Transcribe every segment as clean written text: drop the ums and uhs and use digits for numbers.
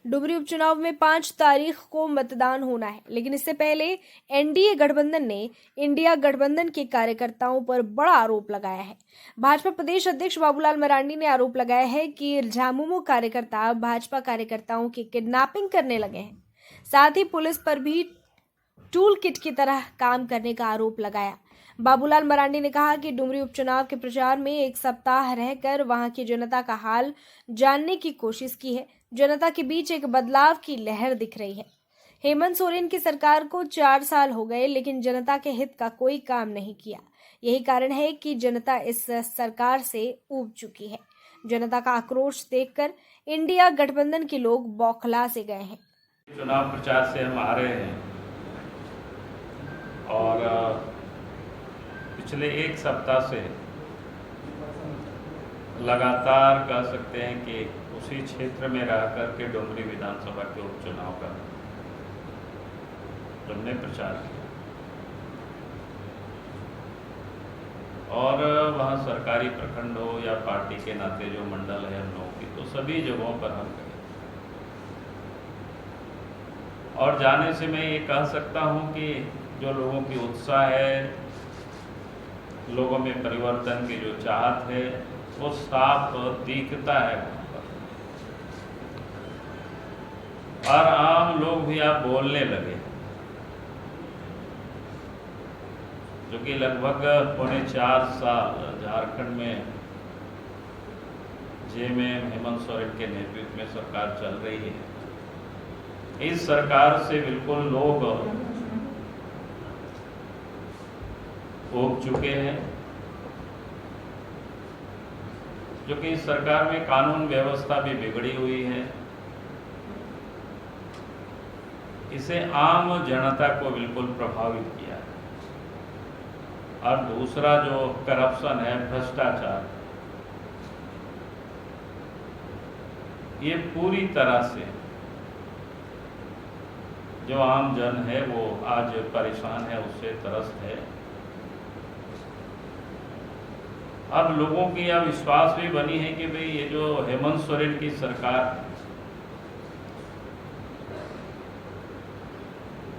डुमरी उपचुनाव में 5 तारीख को मतदान होना है, लेकिन इससे पहले एनडीए गठबंधन ने इंडिया गठबंधन के कार्यकर्ताओं पर बड़ा आरोप लगाया है। भाजपा प्रदेश अध्यक्ष बाबूलाल मरांडी ने आरोप लगाया है कि झामुमो कार्यकर्ता भाजपा कार्यकर्ताओं की किडनैपिंग करने लगे हैं। साथ ही पुलिस पर भी टूल किट की तरह काम करने का आरोप लगाया। बाबूलाल मरांडी ने कहा कि डुमरी उपचुनाव के प्रचार में 1 सप्ताह रहकर वहां की जनता का हाल जानने की कोशिश की है। जनता के बीच एक बदलाव की लहर दिख रही है। हेमंत सोरेन की सरकार को 4 साल हो गए, लेकिन जनता के हित का कोई काम नहीं किया। यही कारण है कि जनता इस सरकार से ऊब चुकी है। जनता का आक्रोश देखकर इंडिया गठबंधन के लोग बौखला से गए हैं। चुनाव प्रचार से हम आ रहे हैं और पिछले 1 सप्ताह से लगातार कह सकते हैं कि उसी क्षेत्र में रह करके डुमरी विधानसभा के उपचुनाव का हमने प्रचार किया और वहाँ सरकारी प्रखंड हो या पार्टी के नाते जो मंडल है हम लोगों की, तो सभी जगहों पर हम गए। और जाने से मैं ये कह सकता हूँ कि जो लोगों की उत्साह है, लोगों में परिवर्तन की जो चाहत है, वो साफ दिखता है वहाँ पर। और आम लोग भी आप बोलने लगे, जो कि लगभग 4.25 साल झारखंड में जेएमएम हेमंत सोरेन के नेतृत्व में सरकार चल रही है। इस सरकार से बिल्कुल लोग ऊब चुके हैं, जो कि इस सरकार में कानून व्यवस्था भी बिगड़ी हुई है। इसे आम जनता को बिल्कुल प्रभावित किया है। और दूसरा जो करप्शन है, भ्रष्टाचार, ये पूरी तरह से जो आम जन है वो आज परेशान है, उससे त्रस्त है। अब लोगों की यह विश्वास भी बनी है कि भाई ये जो हेमंत सोरेन की सरकार,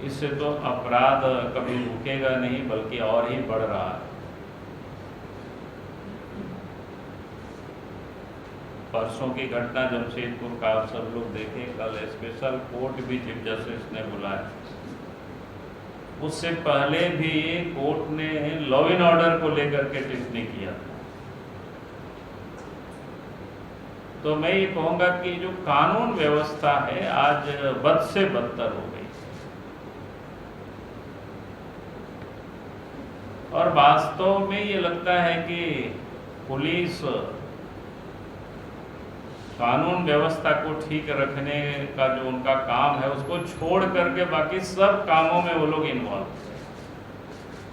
इससे तो अपराध कभी रुकेगा नहीं, बल्कि और ही बढ़ रहा है। परसों की घटना जमशेदपुर का आप सब लोग देखें। कल स्पेशल कोर्ट भी चीफ जस्टिस ने बुलाया। उससे पहले भी कोर्ट ने लॉ एंड ऑर्डर को लेकर के टिप्पणी किया था। तो मैं ये कहूँगा कि जो कानून व्यवस्था है आज बद से बदतर हो गई। और वास्तव में ये लगता है कि पुलिस कानून व्यवस्था को ठीक रखने का जो उनका काम है, उसको छोड़ करके बाकी सब कामों में वो लोग इन्वॉल्व हैं।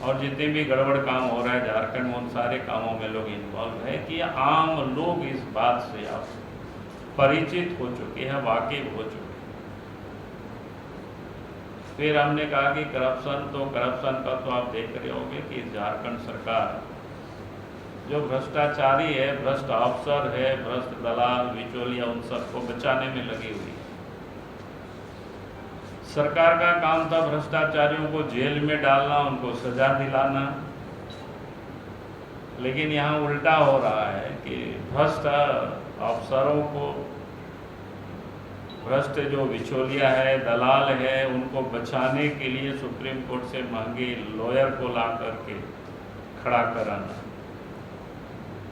और जितने भी गड़बड़ काम हो रहा है झारखंड में, उन सारे कामों में लोग इन्वॉल्व है कि आम लोग इस बात से आप परिचित हो चुके हैं, वाकिफ हो चुके हैं। फिर हमने कहा कि करप्शन का तो आप देख रहे होंगे कि झारखंड सरकार जो भ्रष्टाचारी है, भ्रष्ट अफसर है, भ्रष्ट दलाल, बिचौलिया, उन सबको बचाने में लगी हुई है। सरकार का काम था भ्रष्टाचारियों को जेल में डालना, उनको सजा दिलाना, लेकिन यहाँ उल्टा हो रहा है कि भ्रष्ट अफसरों को, भ्रष्ट जो बिचौलिया है, दलाल है, उनको बचाने के लिए सुप्रीम कोर्ट से महंगे लॉयर को ला करके खड़ा कराना।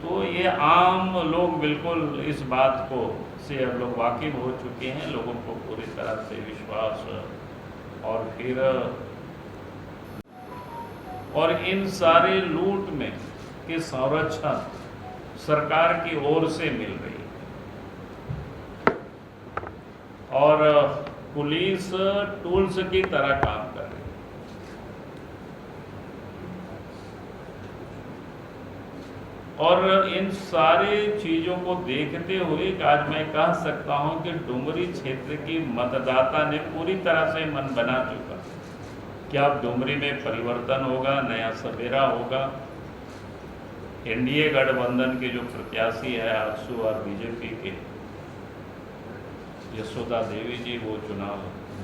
तो ये आम लोग बिल्कुल इस बात को से अब लोग वाकिफ हो चुके हैं। लोगों को पूरी तरह से विश्वास और इन सारे लूट में के संरक्षण सरकार की ओर से मिल रही है और पुलिस टूल्स की तरह काम कर रही है। और इन सारे चीजों को देखते हुए आज मैं कह सकता हूं कि डुमरी क्षेत्र की मतदाता ने पूरी तरह से मन बना चुका कि अब डुमरी में परिवर्तन होगा, नया सवेरा होगा। एनडीए गठबंधन के जो प्रत्याशी है आरसू और बीजेपी के, यशोदा देवी जी वो चुनाव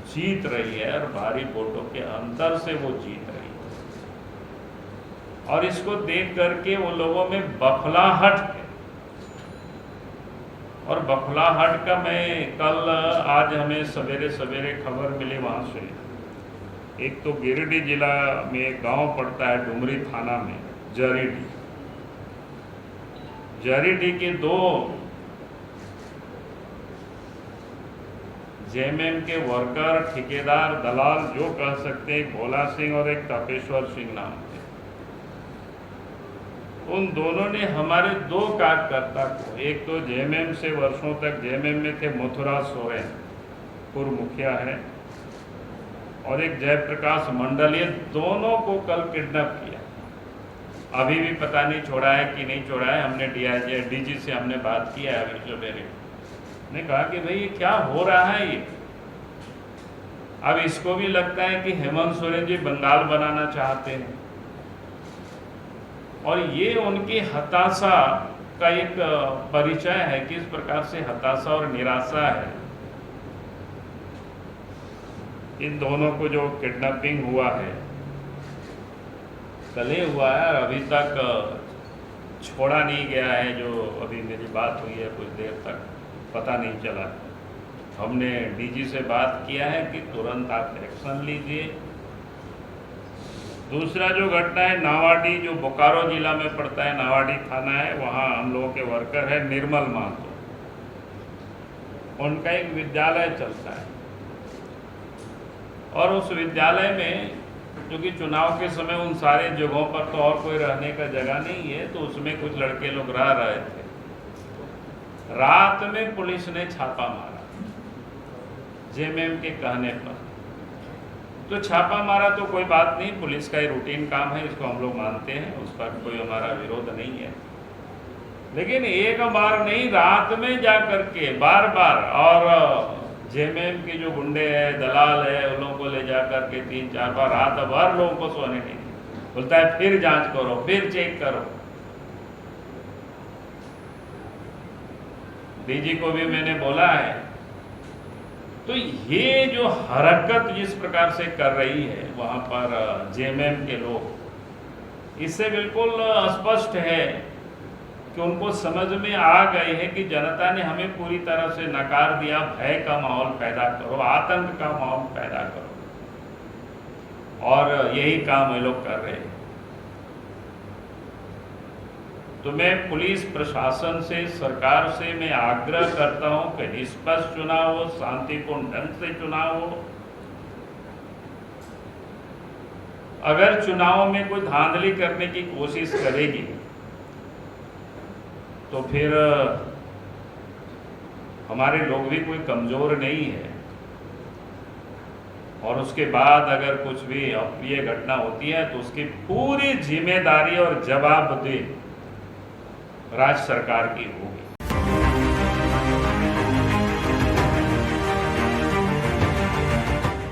जीत रही है और भारी वोटों के अंतर से वो जीत रही है। और इसको देख करके वो लोगों में बखलाहट है, और बखलाहट का आज हमें सवेरे सवेरे खबर मिली वहाँ से। एक तो गिरिडीह जिला में एक गांव पड़ता है डुमरी थाना में, जरीडीह के 2 जेएमएम के वर्कर, ठेकेदार, दलाल जो कह सकते हैं, भोला सिंह और एक तपेश्वर सिंह नाम थे। उन दोनों ने हमारे 2 कार्यकर्ता को, एक तो जेएमएम से वर्षों तक जेएमएम में थे मथुरा सोरेन, पूर्व मुखिया है, और एक जयप्रकाश मंडल, ये दोनों को कल किडनैप किया। अभी भी पता नहीं छोड़ा है कि नहीं छोड़ा है। हमने डीजी से हमने बात किया है अभी सवेरे, ने कहा कि भाई ये क्या हो रहा है ये। अब इसको भी लगता है कि हेमंत सोरेन जी बंगाल बनाना चाहते हैं, और ये उनकी हताशा का एक परिचय है, किस प्रकार से हताशा और निराशा है। इन दोनों को जो किडनैपिंग हुआ है, कल ही हुआ है, अभी तक छोड़ा नहीं गया है। जो अभी मेरी बात हुई है कुछ देर तक पता नहीं चला। हमने डीजी से बात किया है कि तुरंत आप एक्शन लीजिए। दूसरा जो घटना है नावाडी, जो बोकारो जिला में पड़ता है, नावाडी थाना है, वहाँ हम लोगों के वर्कर है निर्मल महतो, उनका एक विद्यालय चलता है, और उस विद्यालय में क्योंकि चुनाव के समय उन सारे जगहों पर तो और कोई रहने का जगह नहीं है, तो उसमें कुछ लड़के लोग रह रहे थे। रात में पुलिस ने छापा मारा जेएमएम के कहने पर। तो छापा मारा तो कोई बात नहीं, पुलिस का ये रूटीन काम है, इसको हम लोग मानते हैं, उस पर कोई हमारा विरोध नहीं है। लेकिन एक बार नहीं, रात में जा करके बार बार, और जेएमएम के जो गुंडे हैं, दलाल है, उन लोगों को ले जा करके 3-4 बार रात भर लोगों को सोने नहीं दी। बोलता है फिर जांच करो, फिर चेक करो। डीजी को भी मैंने बोला है। तो ये जो हरकत जिस प्रकार से कर रही है वहाँ पर जेएमएम के लोग, इससे बिल्कुल स्पष्ट है कि उनको समझ में आ गए है कि जनता ने हमें पूरी तरह से नकार दिया। भय का माहौल पैदा करो, आतंक का माहौल पैदा करो, और यही काम ये लोग कर रहे हैं। तो मैं पुलिस प्रशासन से, सरकार से मैं आग्रह करता हूं कि निष्पक्ष चुनाव हो, शांतिपूर्ण ढंग से चुनाव हो। अगर चुनाव में कोई धांधली करने की कोशिश करेगी तो फिर हमारे लोग भी कोई कमजोर नहीं है, और उसके बाद अगर कुछ भी अप्रिय घटना होती है तो उसकी पूरी जिम्मेदारी और जवाबदेही राज्य सरकार की होगी।